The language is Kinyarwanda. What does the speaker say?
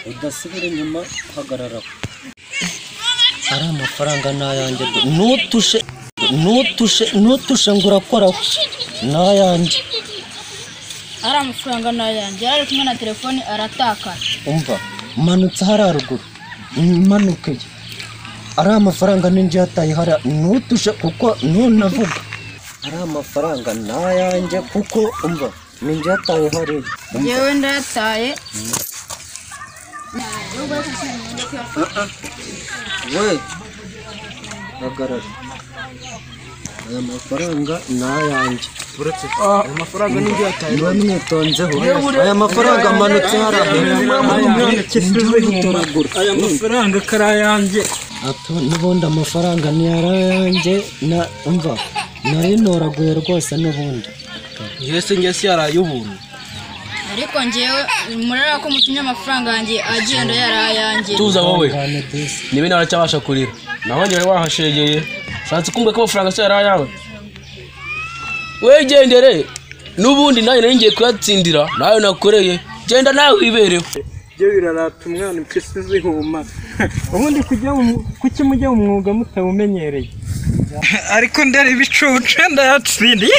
udasubira inyuma hagarara ari amafaranga nayanjye nutushe ngo urakoraho nayanjye ari amafaranga nayanjye ari kumwe na telefone arataka umva manutse hararuguru manuke ari amafaranga ninjye yataye hara nutushe kuko nunavuga ari amafaranga nayanjye kuko umva ninjye yataye hare yewe ndataye we hagarara aya mafaranga nayanjye uretse aya mafaranga ninjye yataye mwamwitonzeho aya mafaranga manutse harahera aya mafaranga karayanjye ato n'ubundi amafaranga ni yarayanjye na umva nari noraguye rwose n'ubundi ngese yarayubuntu ariko ngewe murara ko mutumye amafaranga yanjye agenda yarayanjye tuza wowe nibe naracyabasha kurira naho ngewe wahashegeye shatse kumbe ko amafaranga se yarayawe wegendere n'ubundi nayo ngiye kuyatsindira nayo nakoreye genda nawe wibereho byo birarata umwana impyisi zihuma ubundi kuki mujya mu mwuga mutawumenyereye ariko ndari ibicucu ndayatsindiye